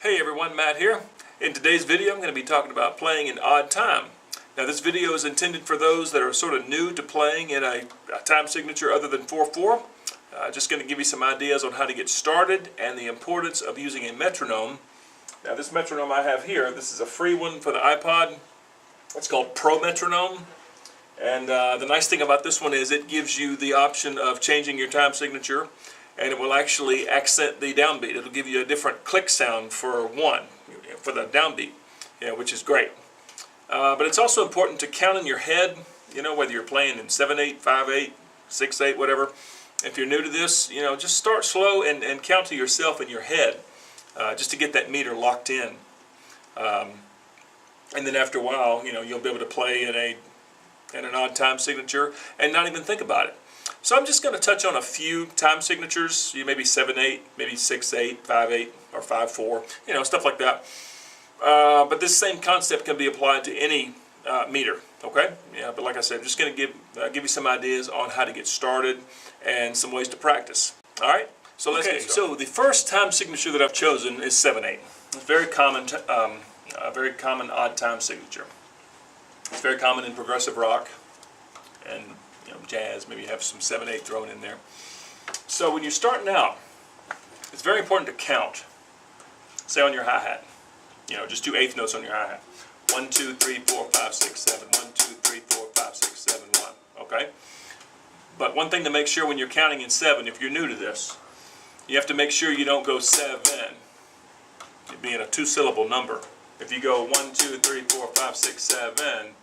Hey everyone, Matt here. In today's video I'm going to be talking about playing in odd time. Now this video is intended for those that are sort of new to playing in a time signature other than 4/4. Just going to give you some ideas on how to get started and the importance of using a metronome. Now this metronome I have here, this is a free one for the iPod. It's called Pro Metronome. And the nice thing about this one is it gives you the option of changing your time signature, and it will actually accent the downbeat. It'll give you a different click sound for the downbeat, which is great. But it's also important to count in your head, whether you're playing in 7/8, 5/8, 6/8, whatever. If you're new to this, just start slow and count to yourself in your head, just to get that meter locked in. And then after a while, you'll be able to play in an odd time signature and not even think about it. So I'm just going to touch on a few time signatures, maybe 7/8, maybe 6/8, 5/8, or 5/4, stuff like that. But this same concept can be applied to any meter, okay? But like I said, I'm just going to give you some ideas on how to get started and some ways to practice. All right, so let's get started. So the first time signature that I've chosen is 7/8. It's a very common odd time signature. It's very common in progressive rock and jazz. Maybe you have some 7/8 thrown in there. So when you're starting out, it's very important to count. Say on your hi-hat, just do eighth notes on your hi-hat. 1, 2, 3, 4, 5, 6, 7. 1, 2, 3, 4, 5, 6, 7, 1. Okay? But one thing to make sure when you're counting in 7, if you're new to this, you have to make sure you don't go 7, it being a two-syllable number. If you go 1, 2, 3, 4, 5, 6, 7,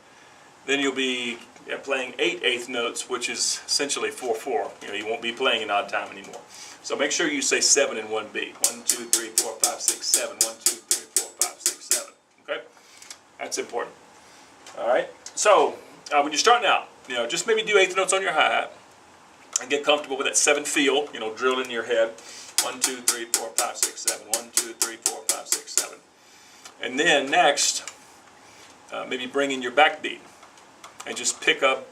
then you'll be playing 8 eighth notes, which is essentially 4/4. You won't be playing in odd time anymore. So make sure you say 7 in one beat. 1, 2, 3, 4, 5, 6, 7. 1, 2, 3, 4, 5, 6, 7. Okay? That's important. All right? So when you're starting out, just maybe do eighth notes on your hi-hat and get comfortable with that 7 feel, drilled in your head. 1, 2, 3, 4, 5, 6, 7. 1, 2, 3, 4, 5, 6, 7. And then next, maybe bring in your backbeat and just pick a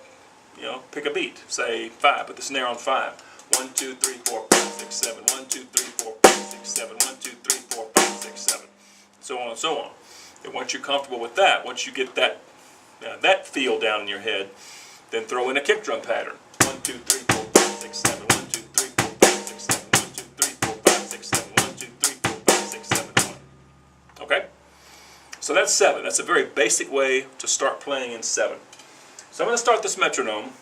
beat. Say 5. Put the snare on 5. 1, 2, 3, 4, 5, 6, 7. 1, 2, 3, 4, 5, 6, 7. 1, 2, 3, 4, 5, 6, 7. So on and so on. And once you're comfortable with that, once you get that feel down in your head, then throw in a kick drum pattern. 1, 2, 3, 4, 5, 6, 7. 1, 2, 3, 4, 5, 6, 7. 1, 2, 3, 4, 5, 6, 7. 1, 2, 3, 4, 5, 6, 7, 1. Okay? So that's 7. That's a very basic way to start playing in 7. So I'm going to start this metronome.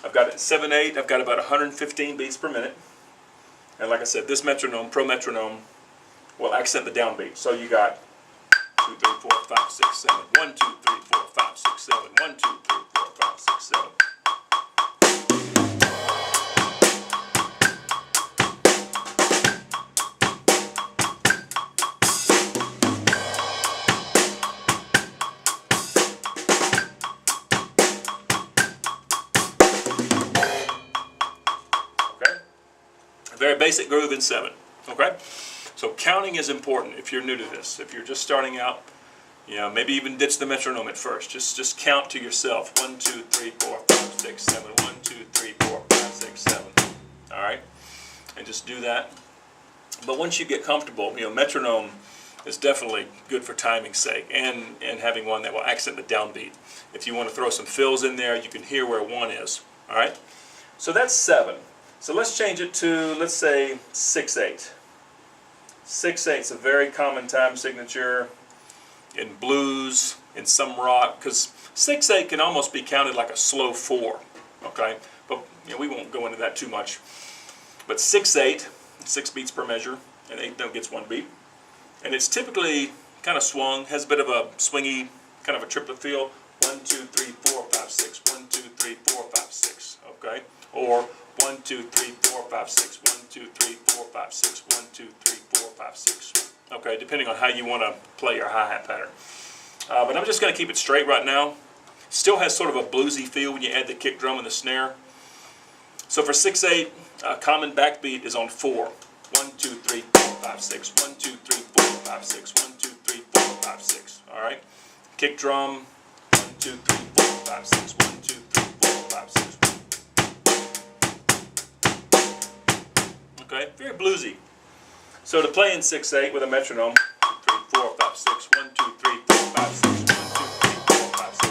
I've got it at 7/8. I've got about 115 beats per minute. And like I said, this metronome, Pro Metronome, will accent the downbeat. So you got 2, 3, 4, 5, 6, 7. 1, 2, 3, 4, 5, 6, 7. 1, 2, 3, 4, 5, 6, 7. Very basic groove in 7. Okay? So counting is important if you're new to this. If you're just starting out, maybe even ditch the metronome at first. Just count to yourself. 1, 2, 3, 4, 5, 6, 7. 1, 2, 3, 4, 5, 6, 7. Alright? And just do that. But once you get comfortable, metronome is definitely good for timing's sake and having one that will accent the downbeat. If you want to throw some fills in there, you can hear where 1 is. Alright? So that's 7. So let's change it to, let's say, 6/8. 6/8 is a very common time signature in blues, in some rock, because 6/8 can almost be counted like a slow 4. Okay, but we won't go into that too much. But 6/8, 6 beats per measure, and 8 note gets 1 beat, and it's typically kind of swung, has a bit of a swingy, kind of a triplet feel. 1, 2, 3, 4, 5, 6. 1, 2, 3, 4, 5, 6. Okay, or 1, 2, 3, 4, 5, 6. 1, 2, 3, 4, 5, 6. 1, 2, 3, 4, 5, 6. Okay, depending on how you want to play your hi-hat pattern. But I'm just going to keep it straight right now. Still has sort of a bluesy feel when you add the kick drum and the snare. So for 6/8, common backbeat is on 4. 1, 2, 3, 4, 5, 6. 1, 2, 3, 4, 5, 6. 1, 2, 3, 4, 5, 6. All right. Kick drum. 1, 2, 3, 4, 5, 6. 1, 2, 3, 4, 5, 6. Okay, very bluesy. So to play in 6/8 with a metronome, 2, 3, 4, 5, 6. 1, 2, 3, 4, 5, 6. 1, 2, 3, 4, 5, 6.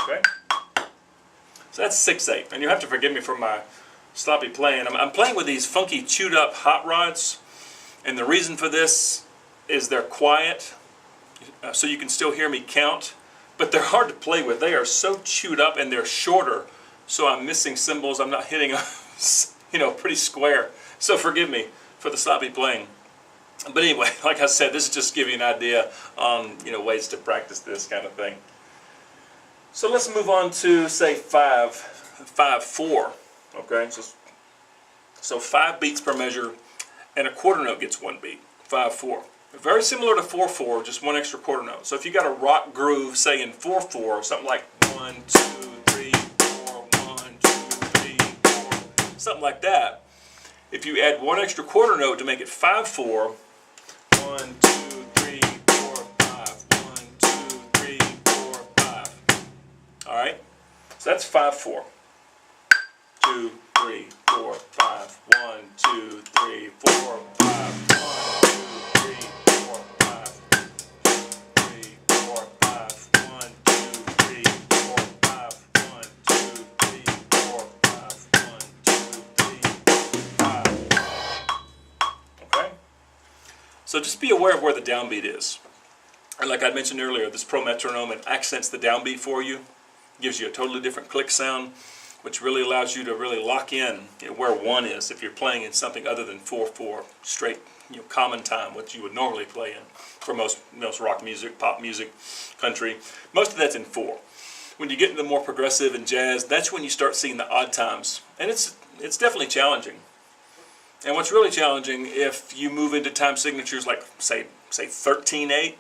Okay? So that's 6/8. And you have to forgive me for my sloppy playing. I'm playing with these funky chewed up hot rods. And the reason for this is they're quiet, so you can still hear me count, but they're hard to play with. They are so chewed up and they're shorter, so I'm missing cymbals. I'm not hitting them, pretty square. So forgive me for the sloppy playing. But anyway, like I said, this is just to give you an idea on ways to practice this kind of thing. So let's move on to say 5/4. Okay, so 5 beats per measure. And a quarter note gets 1 beat, 5/4. Very similar to 4/4, just 1 extra quarter note. So if you got a rock groove, say in 4/4, something like 1, 2, 3, 4, 1, 2, 3, 4, something like that. If you add 1 extra quarter note to make it 5/4, 1, 2, 3, 4, 5, 1, 2, 3, 4, 5. All right, so that's 5/4. 2, 3, 4, 5. 1, 2, 3, 4, 5. 1, 2, 3, 4, 5. 3, 4, 5. 1, 2, 3, 4, 5. 1, 2, 3, 4, 5. 1, 2, 3, 5. Okay? So just be aware of where the downbeat is. And like I mentioned earlier, this Pro metronome, it accents the downbeat for you, gives you a totally different click sound, which really allows you to really lock in where 1 is if you're playing in something other than 4/4, straight common time, which you would normally play in for most rock music, pop music, country. Most of that's in 4. When you get into more progressive and jazz, that's when you start seeing the odd times, and it's definitely challenging. And what's really challenging, if you move into time signatures like say 13/8,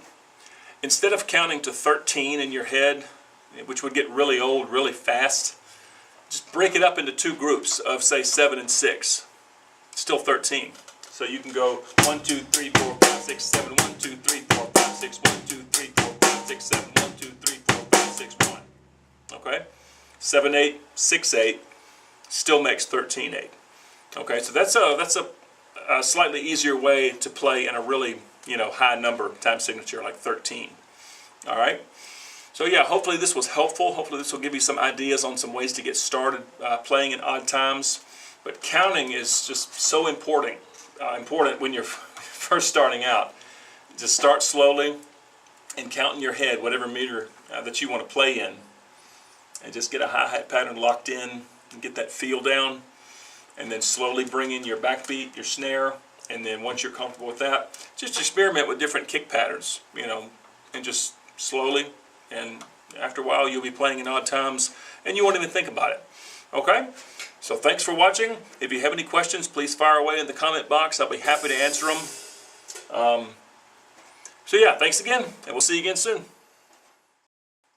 instead of counting to 13 in your head, which would get really old really fast, just break it up into 2 groups of say 7 and 6. Still 13. So you can go 1, 2, 3, 4, 5, 6, 7. 1, 2, 3, 4, 5, 6. 1, 2, 3, 4, 5, 6, 7. 1, 2, 3, 4, 5, 6, 1. Okay? 7/8, 6/8 still makes 13/8. Okay, so that's a slightly easier way to play in a really high number time signature like 13. All right. So yeah, hopefully this was helpful. Hopefully this will give you some ideas on some ways to get started playing in odd times. But counting is just so important when you're first starting out. Just start slowly and count in your head whatever meter that you want to play in. And just get a hi-hat pattern locked in and get that feel down. And then slowly bring in your backbeat, your snare. And then once you're comfortable with that, just experiment with different kick patterns, and just slowly. And after a while, you'll be playing in odd times, and you won't even think about it. Okay? So thanks for watching. If you have any questions, please fire away in the comment box. I'll be happy to answer them. So yeah, thanks again, and we'll see you again soon.